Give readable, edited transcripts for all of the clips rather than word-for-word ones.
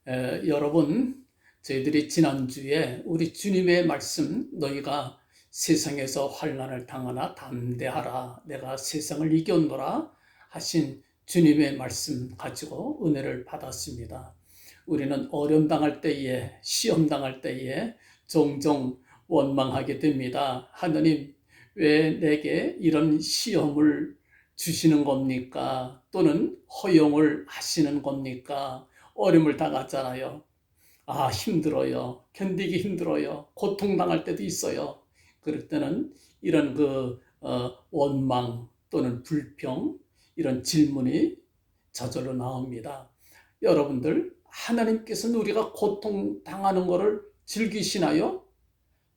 여러분, 저희들이 지난주에 우리 주님의 말씀, 너희가 세상에서 환난을 당하나 담대하라, 내가 세상을 이겼노라 하신 주님의 말씀 가지고 은혜를 받았습니다. 우리는 어려움 당할 때에, 시험 당할 때에 종종 원망하게 됩니다. 하나님, 왜 내게 이런 시험을 주시는 겁니까? 또는 허용을 하시는 겁니까? 어려움을 당하잖아요. 아, 힘들어요. 견디기 힘들어요. 고통당할 때도 있어요. 그럴 때는 이런 원망 또는 불평, 이런 질문이 저절로 나옵니다. 여러분들, 하나님께서는 우리가 고통당하는 것을 즐기시나요?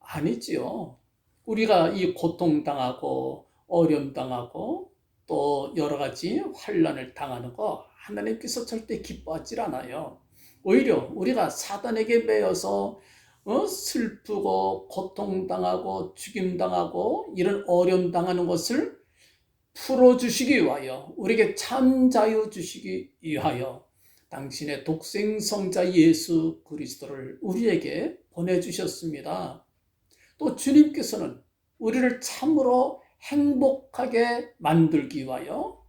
아니지요. 우리가 이 고통당하고 어려움 당하고 또 여러 가지 환난을 당하는 거 하나님께서 절대 기뻐하지 않아요. 오히려 우리가 사단에게 매여서 슬프고 고통당하고 죽임당하고 이런 어려움 당하는 것을 풀어주시기 위하여, 우리에게 참 자유 주시기 위하여 당신의 독생성자 예수 그리스도를 우리에게 보내주셨습니다. 또 주님께서는 우리를 참으로 행복하게 만들기 위하여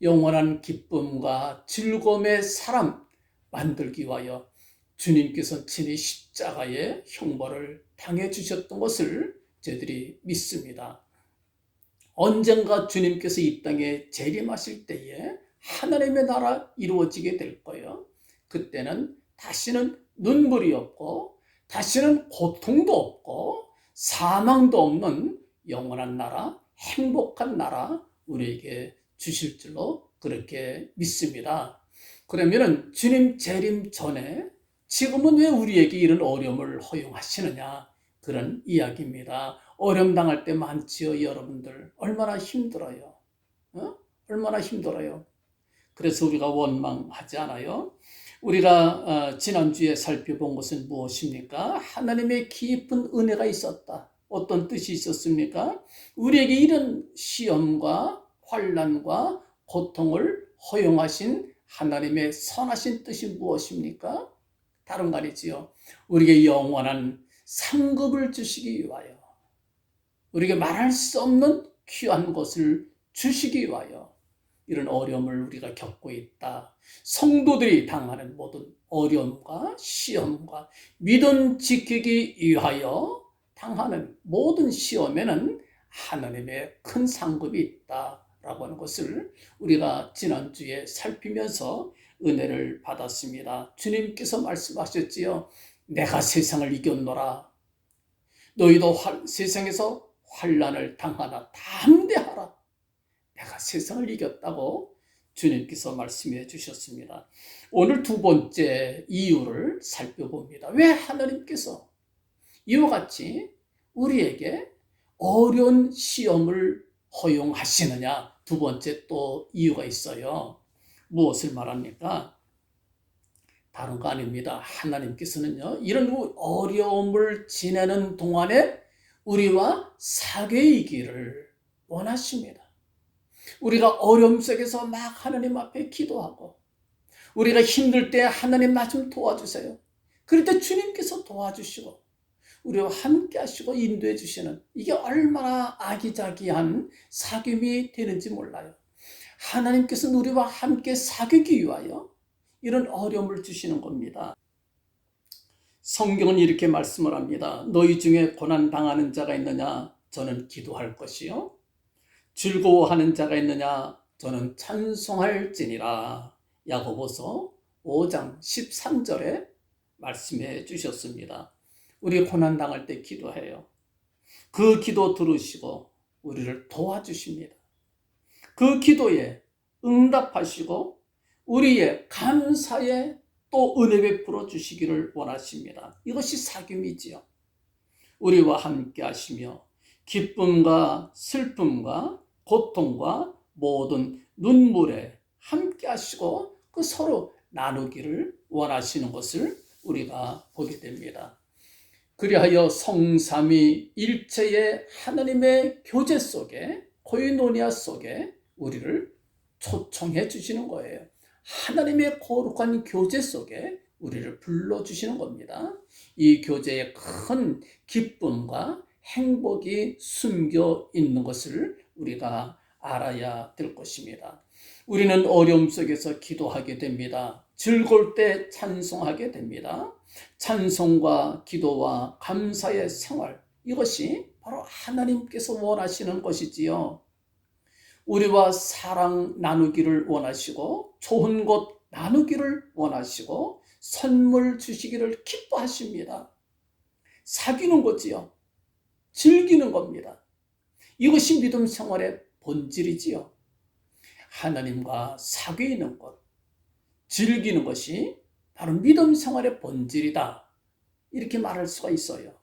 영원한 기쁨과 즐거움의 사람 만들기 위하여 주님께서 친히 십자가의 형벌을 당해 주셨던 것을 저희들이 믿습니다. 언젠가 주님께서 이 땅에 재림하실 때에 하나님의 나라 이루어지게 될 거예요. 그때는 다시는 눈물이 없고 다시는 고통도 없고 사망도 없는 영원한 나라, 행복한 나라 우리에게 주실 줄로 그렇게 믿습니다. 그러면은 주님 재림 전에 지금은 왜 우리에게 이런 어려움을 허용하시느냐, 그런 이야기입니다. 어려움 당할 때 많지요. 여러분들 얼마나 힘들어요. 얼마나 힘들어요. 그래서 우리가 원망하지 않아요. 우리가 지난주에 살펴본 것은 무엇입니까? 하나님의 깊은 은혜가 있었다. 어떤 뜻이 있었습니까? 우리에게 이런 시험과 환난과 고통을 허용하신 하나님의 선하신 뜻이 무엇입니까? 다른 거 아니지요. 우리에게 영원한 상급을 주시기 위하여, 우리에게 말할 수 없는 귀한 것을 주시기 위하여 이런 어려움을 우리가 겪고 있다. 성도들이 당하는 모든 어려움과 시험과 믿음 지키기 위하여 당하는 모든 시험에는 하나님의 큰 상급이 있다라고 하는 것을 우리가 지난주에 살피면서 은혜를 받았습니다. 주님께서 말씀하셨지요. 내가 세상을 이겼노라. 너희도 세상에서 환난을 당하나 담대하라. 내가 세상을 이겼다고 주님께서 말씀해 주셨습니다. 오늘 두 번째 이유를 살펴봅니다. 왜 하나님께서 이와 같이 우리에게 어려운 시험을 허용하시느냐? 두 번째 또 이유가 있어요. 무엇을 말합니까? 다른 거 아닙니다. 하나님께서는요, 이런 어려움을 지내는 동안에 우리와 사귐이기를 원하십니다. 우리가 어려움 속에서 막 하나님 앞에 기도하고, 우리가 힘들 때 하나님 나 좀 도와주세요. 그럴 때 주님께서 도와주시고 우리와 함께 하시고 인도해 주시는, 이게 얼마나 아기자기한 사귐이 되는지 몰라요. 하나님께서는 우리와 함께 사귀기 위하여 이런 어려움을 주시는 겁니다. 성경은 이렇게 말씀을 합니다. 너희 중에 고난 당하는 자가 있느냐? 저는 기도할 것이요. 즐거워하는 자가 있느냐? 저는 찬송할지니라. 야고보서 5장 13절에 말씀해 주셨습니다. 우리 고난 당할 때 기도해요. 그 기도 들으시고 우리를 도와주십니다. 그 기도에 응답하시고 우리의 감사에 또 은혜 베풀어 주시기를 원하십니다. 이것이 사귐이지요. 우리와 함께 하시며 기쁨과 슬픔과 고통과 모든 눈물에 함께 하시고 그 서로 나누기를 원하시는 것을 우리가 보게 됩니다. 그리하여 성삼위 일체의 하나님의 교제 속에, 코이노니아 속에 우리를 초청해 주시는 거예요. 하나님의 거룩한 교제 속에 우리를 불러주시는 겁니다. 이 교제에 큰 기쁨과 행복이 숨겨 있는 것을 우리가 알아야 될 것입니다. 우리는 어려움 속에서 기도하게 됩니다. 즐거울 때 찬송하게 됩니다. 찬송과 기도와 감사의 생활, 이것이 바로 하나님께서 원하시는 것이지요. 우리와 사랑 나누기를 원하시고 좋은 것 나누기를 원하시고 선물 주시기를 기뻐하십니다. 사귀는 거지요. 즐기는 겁니다. 이것이 믿음 생활의 본질이지요. 하나님과 사귀는 것, 즐기는 것이 바로 믿음 생활의 본질이다. 이렇게 말할 수가 있어요.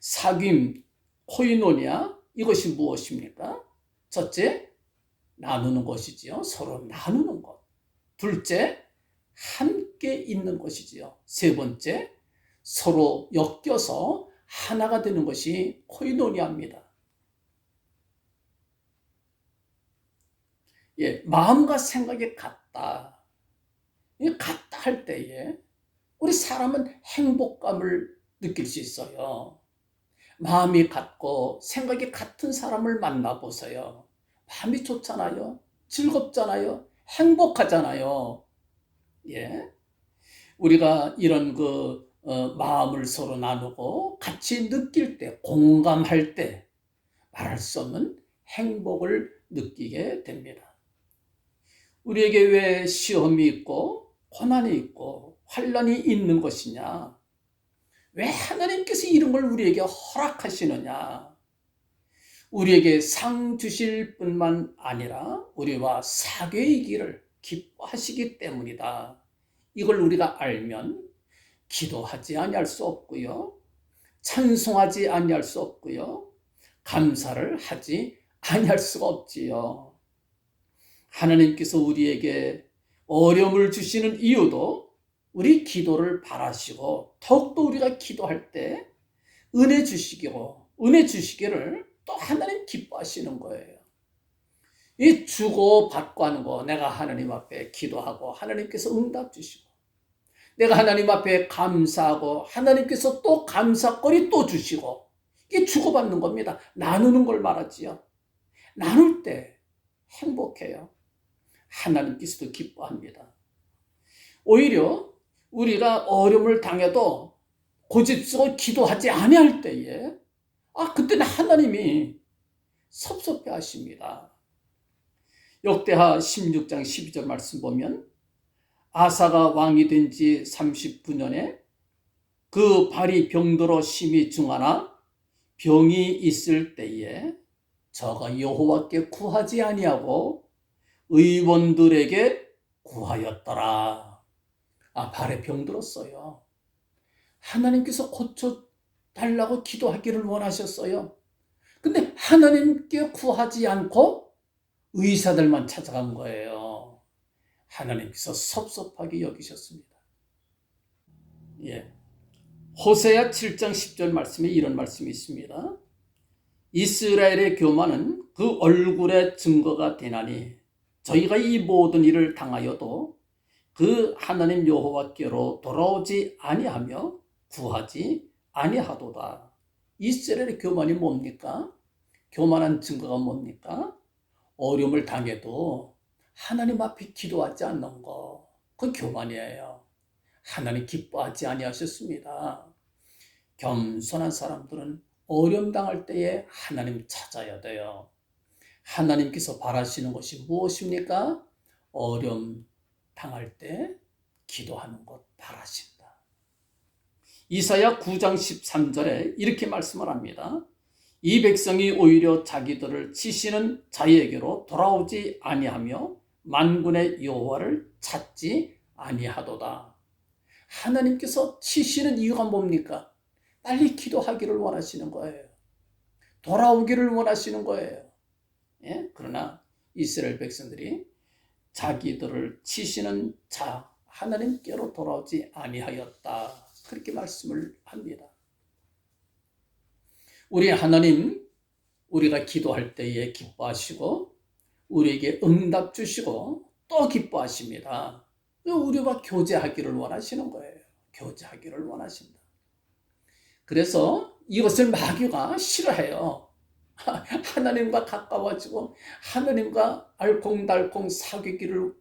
사귐, 코이노니아, 이것이 무엇입니까? 첫째, 나누는 것이지요. 서로 나누는 것. 둘째, 함께 있는 것이지요. 세 번째, 서로 엮여서 하나가 되는 것이 코이노니아입니다. 예, 마음과 생각이 같다. 같다 할 때에 우리 사람은 행복감을 느낄 수 있어요. 마음이 같고 생각이 같은 사람을 만나보세요. 마음이 좋잖아요. 즐겁잖아요. 행복하잖아요. 예. 우리가 이런 마음을 서로 나누고 같이 느낄 때, 공감할 때 말할 수 없는 행복을 느끼게 됩니다. 우리에게 왜 시험이 있고 고난이 있고 환난이 있는 것이냐? 왜 하나님께서 이런 걸 우리에게 허락하시느냐? 우리에게 상 주실 뿐만 아니라 우리와 사귐이기를 기뻐하시기 때문이다. 이걸 우리가 알면 기도하지 아니할 수 없고요. 찬송하지 아니할 수 없고요. 감사를 하지 아니할 수가 없지요. 하나님께서 우리에게 어려움을 주시는 이유도 우리 기도를 바라시고 더욱더 우리가 기도할 때 은혜 주시기를 또 하나님 기뻐하시는 거예요. 이 주고 받고 하는 거, 내가 하나님 앞에 기도하고 하나님께서 응답 주시고, 내가 하나님 앞에 감사하고 하나님께서 또 감사거리 또 주시고, 이게 주고받는 겁니다. 나누는 걸 말하지요. 나눌 때 행복해요. 하나님께서도 기뻐합니다. 오히려 우리가 어려움을 당해도 고집스러워 기도하지 아니할 때에 그때는 하나님이 섭섭해 하십니다. 역대하 16장 12절 말씀 보면 아사가 왕이 된 지 39년에 그 발이 병들어 심히 중하나 병이 있을 때에 저가 여호와께 구하지 아니하고 의원들에게 구하였더라. 발에 병들었어요. 하나님께서 고쳐달라고 기도하기를 원하셨어요. 근데 하나님께 구하지 않고 의사들만 찾아간 거예요. 하나님께서 섭섭하게 여기셨습니다. 예. 호세아 7장 10절 말씀에 이런 말씀이 있습니다. 이스라엘의 교만은 그 얼굴의 증거가 되나니 저희가 이 모든 일을 당하여도 그 하나님 여호와께로 돌아오지 아니하며 구하지 아니하도다. 이스라엘의 교만이 뭡니까? 교만한 증거가 뭡니까? 어려움을 당해도 하나님 앞에 기도하지 않는 거, 그건 교만이에요. 하나님 기뻐하지 아니하셨습니다. 겸손한 사람들은 어려움 당할 때에 하나님 찾아야 돼요. 하나님께서 바라시는 것이 무엇입니까? 어려움 당할 때 기도하는 것 바라신다. 이사야 9장 13절에 이렇게 말씀을 합니다. 이 백성이 오히려 자기들을 치시는 자에게로 돌아오지 아니하며 만군의 여호와를 찾지 아니하도다. 하나님께서 치시는 이유가 뭡니까? 빨리 기도하기를 원하시는 거예요. 돌아오기를 원하시는 거예요. 예? 그러나 이스라엘 백성들이 자기들을 치시는 자 하나님께로 돌아오지 아니하였다. 그렇게 말씀을 합니다. 우리 하나님, 우리가 기도할 때에 기뻐하시고 우리에게 응답 주시고 또 기뻐하십니다. 우리와 교제하기를 원하시는 거예요. 교제하기를 원하신다. 그래서 이것을 마귀가 싫어해요. 하나님과 가까워지고 하나님과 알콩달콩 사귀기를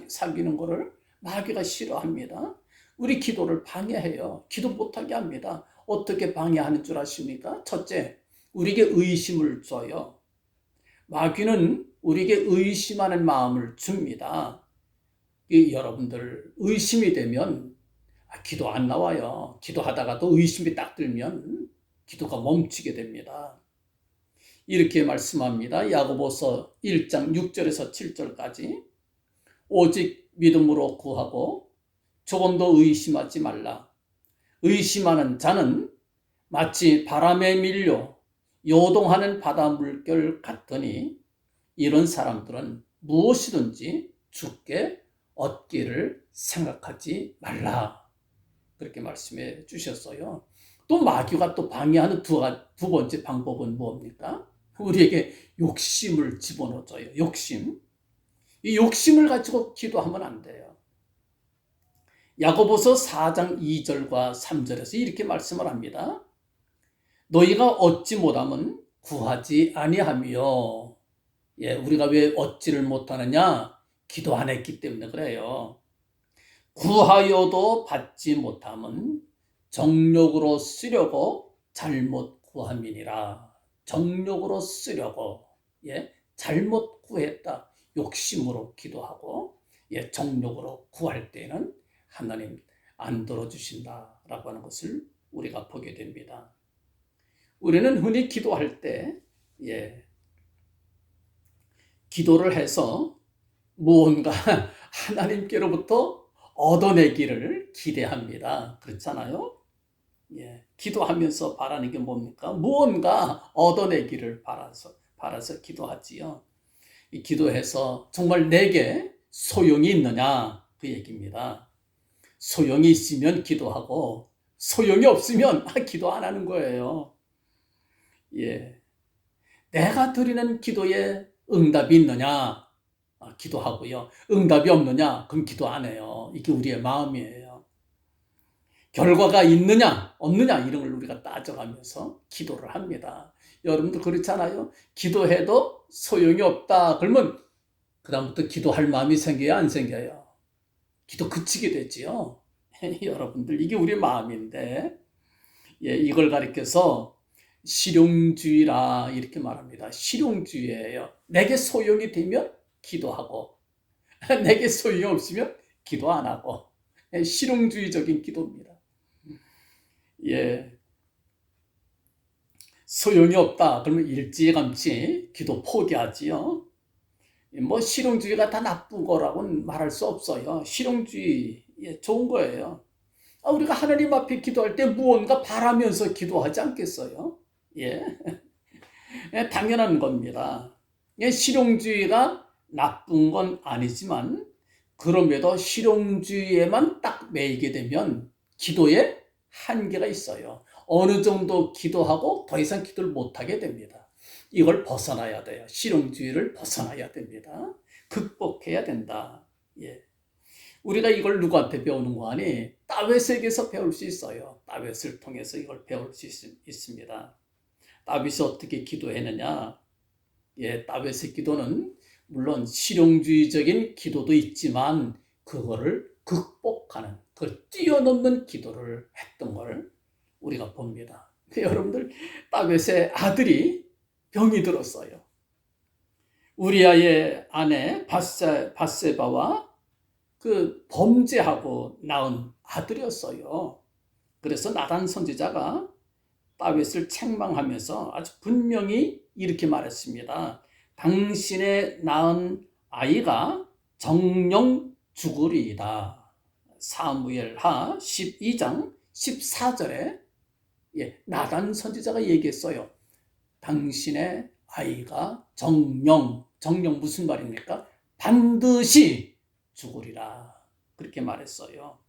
사귀는 것을 마귀가 싫어합니다. 우리 기도를 방해해요. 기도 못하게 합니다. 어떻게 방해하는 줄 아십니까? 첫째, 우리에게 의심을 줘요. 마귀는 우리에게 의심하는 마음을 줍니다. 여러분들 의심이 되면 기도 안 나와요. 기도하다가도 의심이 딱 들면 기도가 멈추게 됩니다. 이렇게 말씀합니다. 야고보서 1장 6절에서 7절까지 오직 믿음으로 구하고 조금도 의심하지 말라. 의심하는 자는 마치 바람에 밀려 요동하는 바다 물결 같더니 이런 사람들은 무엇이든지 주께 얻기를 생각하지 말라. 그렇게 말씀해 주셨어요. 또 마귀가 또 방해하는 두 번째 방법은 뭡니까? 우리에게 욕심을 집어넣어줘요. 욕심. 이 욕심을 가지고 기도하면 안 돼요. 야고보서 4장 2절과 3절에서 이렇게 말씀을 합니다. 너희가 얻지 못하면 구하지 아니하며. 우리가 왜 얻지를 못하느냐? 기도 안 했기 때문에 그래요. 구하여도 받지 못하면 정욕으로 쓰려고 잘못 구함이니라. 정욕으로 쓰려고, 잘못 구했다. 욕심으로 기도하고, 정욕으로 구할 때는 하나님 안 들어주신다라고 하는 것을 우리가 보게 됩니다. 우리는 흔히 기도할 때, 기도를 해서 무언가 하나님께로부터 얻어내기를 기대합니다. 그렇잖아요? 기도하면서 바라는 게 뭡니까? 무언가 얻어내기를 바라서 기도하지요. 이 기도해서 정말 내게 소용이 있느냐? 그 얘기입니다. 소용이 있으면 기도하고 소용이 없으면 기도 안 하는 거예요. 내가 드리는 기도에 응답이 있느냐? 기도하고요. 응답이 없느냐? 그럼 기도 안 해요. 이게 우리의 마음이에요. 결과가 있느냐 없느냐 이런 걸 우리가 따져가면서 기도를 합니다. 여러분들 그렇잖아요. 기도해도 소용이 없다. 그러면 그 다음부터 기도할 마음이 생겨요? 안 생겨요? 기도 그치게 되지요. 여러분들 이게 우리 마음인데 이걸 가리켜서 실용주의라 이렇게 말합니다. 실용주의예요. 내게 소용이 되면 기도하고 내게 소용이 없으면 기도 안 하고 실용주의적인 기도입니다. 소용이 없다 그러면 일찌감치 기도 포기하지요. 실용주의가 다 나쁜 거라고는 말할 수 없어요. 실용주의 좋은 거예요. 우리가 하나님 앞에 기도할 때 무언가 바라면서 기도하지 않겠어요? 당연한 겁니다. 실용주의가 나쁜 건 아니지만 그럼에도 실용주의에만 딱 매이게 되면 기도에 한계가 있어요. 어느 정도 기도하고 더 이상 기도를 못하게 됩니다. 이걸 벗어나야 돼요. 실용주의를 벗어나야 됩니다. 극복해야 된다. 우리가 이걸 누구한테 배우는 거 아니? 다윗에게서 배울 수 있어요. 다윗을 통해서 이걸 배울 수 있습니다. 다윗이 어떻게 기도했느냐? 다윗의 기도는 물론 실용주의적인 기도도 있지만 그거를 극복하는, 그걸 뛰어넘는 기도를 했던 걸 우리가 봅니다. 여러분들 다윗의 아들이 병이 들었어요. 우리아의 아내 밧세바와 그 범죄하고 낳은 아들이었어요. 그래서 나단 선지자가 다윗을 책망하면서 아주 분명히 이렇게 말했습니다. 당신의 낳은 아이가 정령 죽으리이다. 사무엘하 12장 14절에 나단 선지자가 얘기했어요. 당신의 아이가 정령 무슨 말입니까? 반드시 죽으리라. 그렇게 말했어요.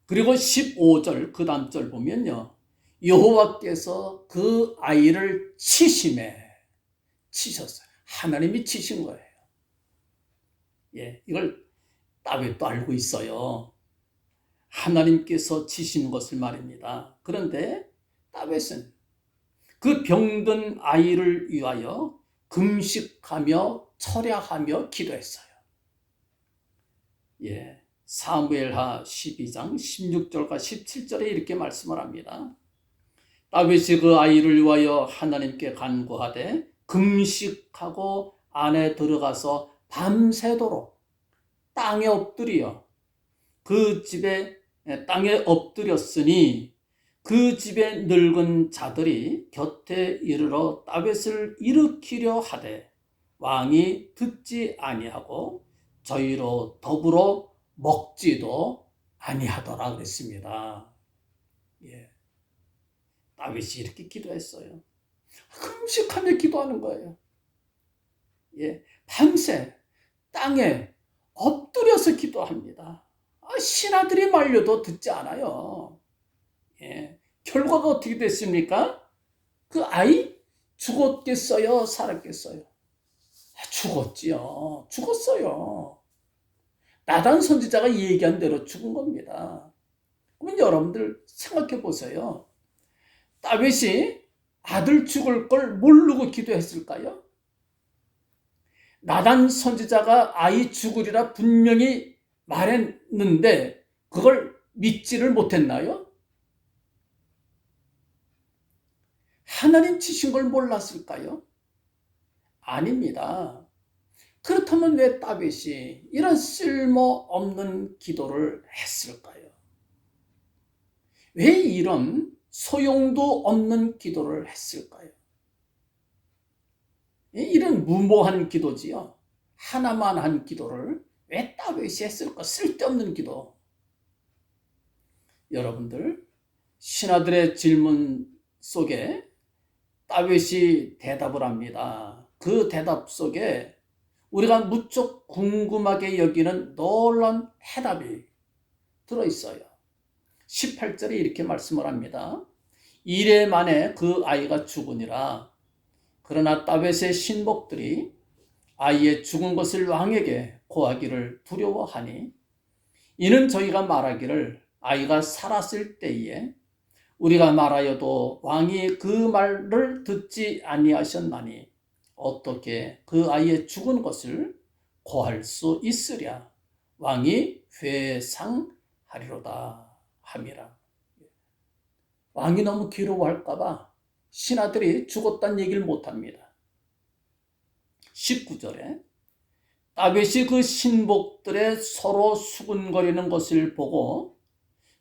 그리고 15절 그 다음 절 보면요. 여호와께서 그 아이를 치셨어요. 하나님이 치신 거예요. 예, 이걸 다윗도 알고 있어요. 하나님께서 치신 것을 말입니다. 그런데 다윗은 그 병든 아이를 위하여 금식하며 철야하며 기도했어요. 예, 사무엘하 12장 16절과 17절에 이렇게 말씀을 합니다. 다윗이 그 아이를 위하여 하나님께 간구하되 금식하고 안에 들어가서 밤새도록 땅에 엎드려 그 집에 땅에 엎드렸으니 그 집에 늙은 자들이 곁에 이르러 다윗을 일으키려 하되 왕이 듣지 아니하고 저희로 더불어 먹지도 아니하더라 그랬습니다. 예, 다윗이 이렇게 기도했어요. 금식하며 기도하는 거예요. 예, 밤새 땅에 엎드려서 기도합니다. 신하들이 말려도 듣지 않아요. 예, 결과가 어떻게 됐습니까? 그 아이 죽었겠어요? 살았겠어요? 죽었지요. 죽었어요. 나단 선지자가 얘기한 대로 죽은 겁니다. 그러면 여러분들 생각해 보세요. 다윗이 아들 죽을 걸 모르고 기도했을까요? 나단 선지자가 아이 죽으리라 분명히 말했는데 그걸 믿지를 못했나요? 하나님 치신 걸 몰랐을까요? 아닙니다. 그렇다면 왜 다윗이 이런 쓸모없는 기도를 했을까요? 왜 이런 소용도 없는 기도를 했을까요? 이런 무모한 기도지요. 하나만 한 기도를 왜 다윗이 했을까? 쓸데없는 기도. 여러분들, 신하들의 질문 속에 다윗이 대답을 합니다. 그 대답 속에 우리가 무척 궁금하게 여기는 놀라운 해답이 들어있어요. 18절에 이렇게 말씀을 합니다. 이래 만에 그 아이가 죽으니라. 그러나 다윗의 신복들이 아이의 죽은 것을 왕에게 고하기를 두려워하니 이는 저희가 말하기를 아이가 살았을 때에 우리가 말하여도 왕이 그 말을 듣지 아니하셨나니 어떻게 그 아이의 죽은 것을 고할 수 있으랴. 왕이 회상하리로다 함이라. 왕이 너무 괴로워할까 봐 신하들이 죽었다는 얘기를 못합니다. 19절에 다윗이 그 신복들의 서로 수군거리는 것을 보고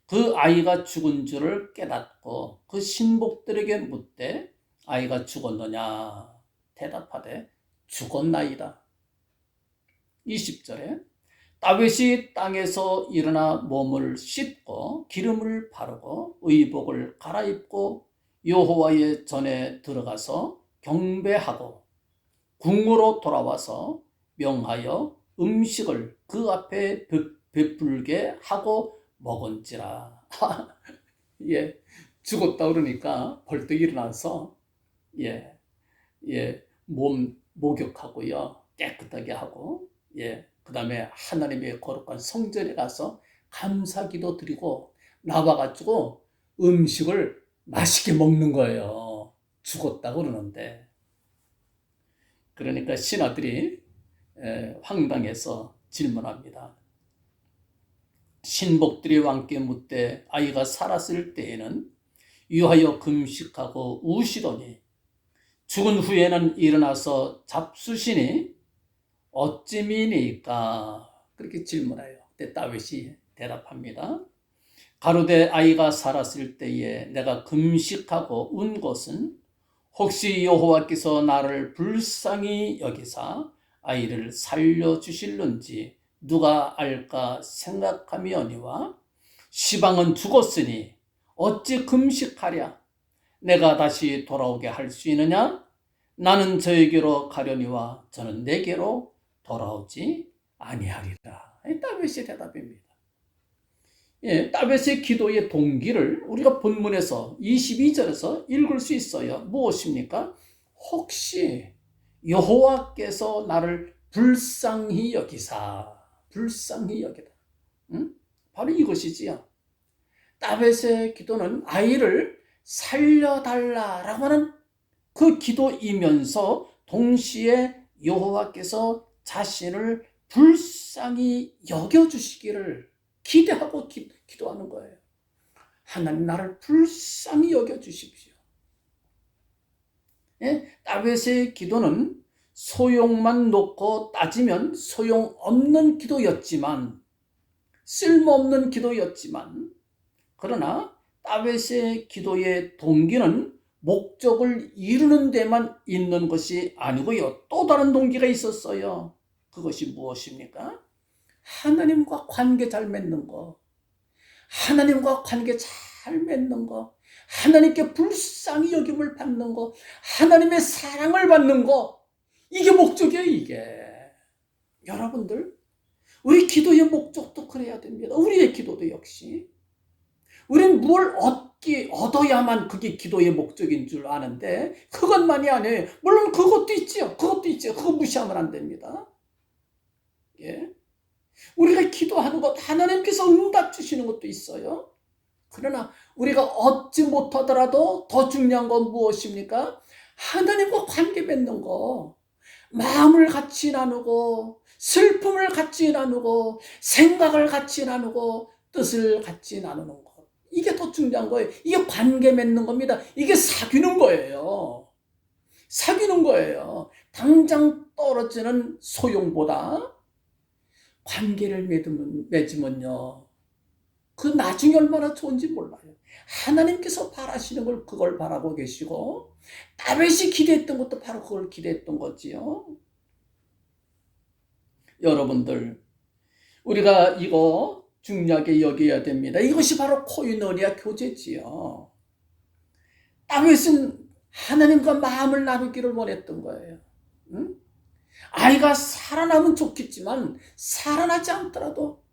그 아이가 죽은 줄을 깨닫고 그 신복들에게 묻되 아이가 죽었느냐 대답하되 죽었나이다. 20절에 다윗이 땅에서 일어나 몸을 씻고 기름을 바르고 의복을 갈아입고 여호와의 전에 들어가서 경배하고 궁으로 돌아와서 명하여 음식을 그 앞에 베풀게 하고 먹은지라. 예, 죽었다 그러니까 벌떡 일어나서 몸 목욕하고요, 깨끗하게 하고 그 다음에 하나님의 거룩한 성전에 가서 감사기도 드리고 나와가지고 음식을 맛있게 먹는 거예요. 죽었다 그러는데. 그러니까 신하들이 황당해서 질문합니다. 신복들이 왕께 묻되 아이가 살았을 때에는 유하여 금식하고 우시더니 죽은 후에는 일어나서 잡수시니 어찌미니까? 그렇게 질문해요. 그때 다윗이 대답합니다. 가로되 아이가 살았을 때에 내가 금식하고 운 것은 혹시 여호와께서 나를 불쌍히 여기사 아이를 살려주실는지 누가 알까 생각하며니와 시방은 죽었으니 어찌 금식하랴? 내가 다시 돌아오게 할 수 있느냐? 나는 저에게로 가려니와 저는 내게로 돌아오지 아니하리라. 다윗의 대답입니다. 다윗의 기도의 동기를 우리가 본문에서 22절에서 읽을 수 있어요. 무엇입니까? 혹시 여호와께서 나를 불쌍히 여기사. 불쌍히 여기다. 응? 바로 이것이지요. 다윗의 기도는 아이를 살려달라라고 하는 그 기도이면서 동시에 여호와께서 자신을 불쌍히 여겨주시기를 기대하고 기도하는 거예요. 하나님 나를 불쌍히 여겨주십시오. 예? 다윗의 기도는 소용만 놓고 따지면 소용없는 기도였지만, 쓸모없는 기도였지만, 그러나 다윗의 기도의 동기는 목적을 이루는 데만 있는 것이 아니고요. 또 다른 동기가 있었어요. 그것이 무엇입니까? 하나님과 관계 잘 맺는 거. 하나님과 관계 잘 맺는 거. 하나님께 불쌍히 여김을 받는 거. 하나님의 사랑을 받는 거. 이게 목적이에요, 이게. 여러분들, 우리 기도의 목적도 그래야 됩니다. 우리의 기도도 역시. 우리는 뭘 얻어야만 그게 기도의 목적인 줄 아는데, 그것만이 아니에요. 물론 그것도 있지요. 그것도 있지요. 그거 무시하면 안 됩니다. 예. 우리가 기도하는 것, 하나님께서 응답 주시는 것도 있어요. 그러나 우리가 얻지 못하더라도 더 중요한 건 무엇입니까? 하나님과 관계 맺는 거. 마음을 같이 나누고, 슬픔을 같이 나누고, 생각을 같이 나누고, 뜻을 같이 나누는 것. 이게 더 중요한 거예요. 이게 관계 맺는 겁니다. 이게 사귀는 거예요. 사귀는 거예요. 당장 떨어지는 소용보다 관계를 맺으면요, 그 나중에 얼마나 좋은지 몰라요. 하나님께서 바라시는 걸 그걸 바라고 계시고, 다윗이 기대했던 것도 바로 그걸 기대했던 거지요. 여러분들, 우리가 이거 중요하게 여겨야 됩니다. 이것이 바로 코이노니아 교제지요. 다윗은 하나님과 마음을 나누기를 원했던 거예요. 응? 아이가 살아나면 좋겠지만 살아나지 않더라도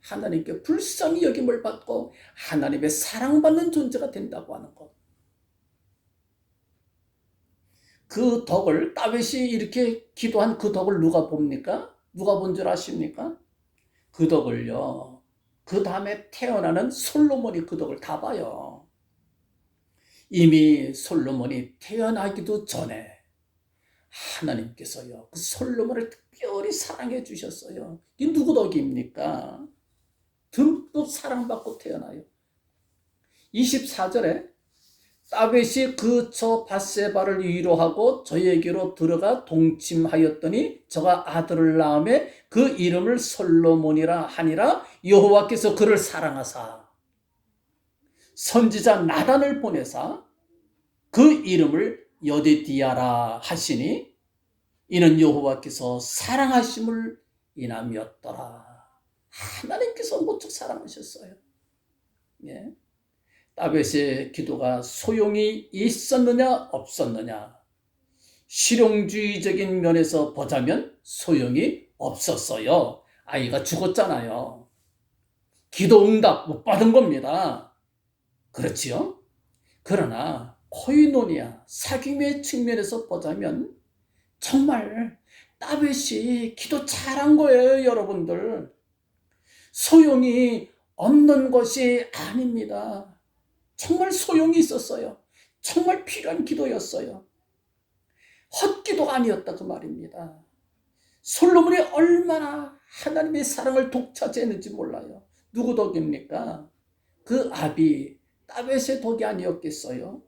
하나님께 불쌍히 여김을 받고 하나님의 사랑받는 존재가 된다고 하는 것. 그 덕을, 다윗이 이렇게 기도한 그 덕을 누가 봅니까? 누가 본 줄 아십니까? 그 덕을요, 그 다음에 태어나는 솔로몬이 그 덕을 다 봐요. 이미 솔로몬이 태어나기도 전에 하나님께서요, 그 솔로몬을 특별히 사랑해 주셨어요. 이게 누구 덕입니까? 듬뿍 사랑받고 태어나요. 24절에 다윗이 그저 밧세바를 위로하고 저에게로 들어가 동침하였더니 저가 아들을 낳음에 그 이름을 솔로몬이라 하니라. 여호와께서 그를 사랑하사 선지자 나단을 보내사 그 이름을 여디디아라 하시니 이는 여호와께서 사랑하심을 인함이었더라. 하나님께서 무척 사랑하셨어요. 예. 다윗의 기도가 소용이 있었느냐 없었느냐, 실용주의적인 면에서 보자면 소용이 없었어요. 아이가 죽었잖아요. 기도 응답 못 받은 겁니다. 그렇지요? 그러나 코이노니아, 사귐의 측면에서 보자면 정말 다윗이 기도 잘한 거예요, 여러분들. 소용이 없는 것이 아닙니다. 정말 소용이 있었어요. 정말 필요한 기도였어요. 헛기도가 아니었다 그 말입니다. 솔로몬이 얼마나 하나님의 사랑을 독차지했는지 몰라요. 누구 덕입니까? 그 아비 다윗의 덕이 아니었겠어요?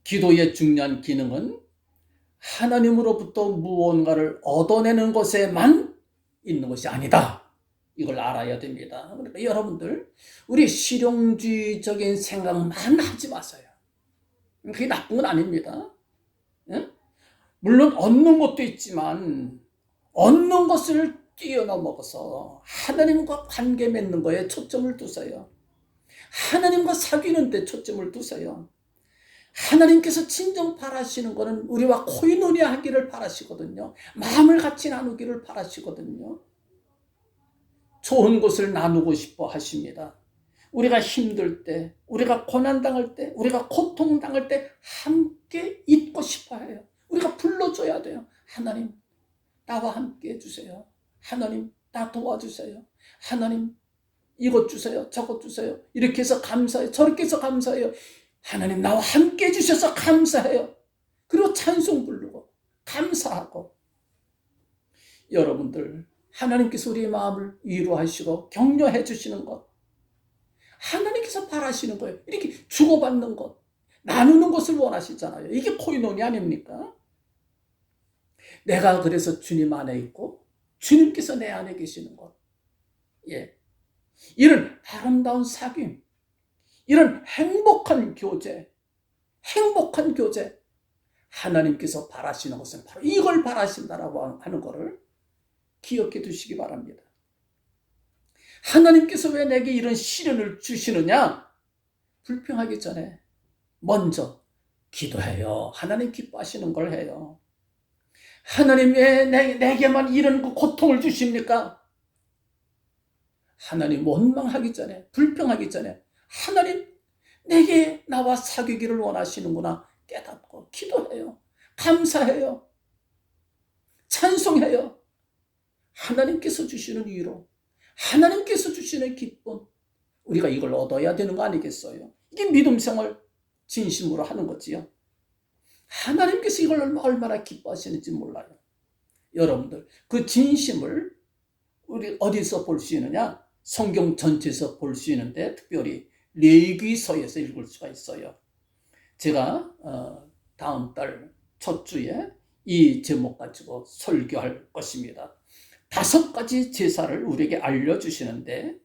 기도의 중요한 기능은 하나님으로부터 무언가를 얻어내는 것에만 있는 것이 아니다. 이걸 알아야 됩니다. 그러니까 여러분들, 우리 실용주의적인 생각만 하지 마세요. 그게 나쁜 건 아닙니다. 예? 물론 얻는 것도 있지만 얻는 것을 뛰어넘어서 하나님과 관계 맺는 거에 초점을 두세요. 하나님과 사귀는 데 초점을 두세요. 하나님께서 진정 바라시는 것은 우리와 코이노니아 하기를 바라시거든요. 마음을 같이 나누기를 바라시거든요. 좋은 것을 나누고 싶어 하십니다. 우리가 힘들 때, 우리가 고난당할 때, 우리가 고통당할 때 함께 있고 싶어 해요. 우리가 불러줘야 돼요. 하나님, 나와 함께 해주세요. 하나님, 나 도와주세요. 하나님, 이것 주세요. 저것 주세요. 이렇게 해서 감사해요. 저렇게 해서 감사해요. 하나님, 나와 함께 해주셔서 감사해요. 그리고 찬송 부르고 감사하고. 여러분들, 하나님께서 우리의 마음을 위로하시고 격려해 주시는 것, 하나님께서 바라시는 거예요. 이렇게 주고받는 것, 나누는 것을 원하시잖아요. 이게 코이노니 아닙니까? 내가 그래서 주님 안에 있고 주님께서 내 안에 계시는 것. 예. 이런 아름다운 사귐, 이런 행복한 교제, 하나님께서 바라시는 것은 바로 이걸 바라신다라고 하는 것을 기억해 두시기 바랍니다. 하나님께서 왜 내게 이런 시련을 주시느냐? 불평하기 전에 먼저 기도해요. 하나님 기뻐하시는 걸 해요. 하나님 왜 내게만 이런 고통을 주십니까? 하나님 원망하기 전에, 불평하기 전에 하나님 내게 나와 사귀기를 원하시는구나 깨닫고 기도해요. 감사해요. 찬송해요. 하나님께서 주시는 위로, 하나님께서 주시는 기쁨, 우리가 이걸 얻어야 되는 거 아니겠어요? 이게 믿음 생활 진심으로 하는 거지요. 하나님께서 이걸 얼마나 기뻐하시는지 몰라요. 여러분들, 그 진심을 우리 어디서 볼 수 있느냐? 성경 전체에서 볼 수 있는데 특별히 레위기서에서 읽을 수가 있어요. 제가 다음 달 첫 주에 이 제목 가지고 설교할 것입니다. 5가지 제사를 우리에게 알려주시는데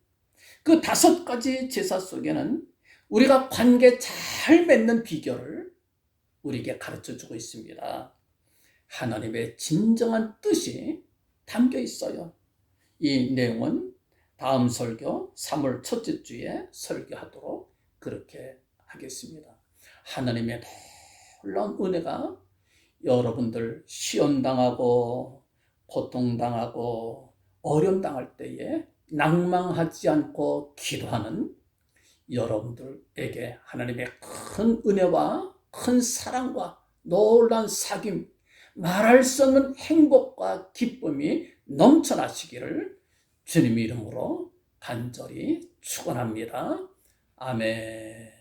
그 5가지 제사 속에는 우리가 관계 잘 맺는 비결을 우리에게 가르쳐주고 있습니다. 하나님의 진정한 뜻이 담겨 있어요. 이 내용은 다음 설교 3월 첫째 주에 설교하도록 그렇게 하겠습니다. 하나님의 놀라운 은혜가 여러분들 시험당하고 고통당하고 어려움당할 때에 낭망하지 않고 기도하는 여러분들에게 하나님의 큰 은혜와 큰 사랑과 놀라운 사귐, 말할 수 없는 행복과 기쁨이 넘쳐나시기를 주님 이름으로 간절히 축원합니다. 아멘.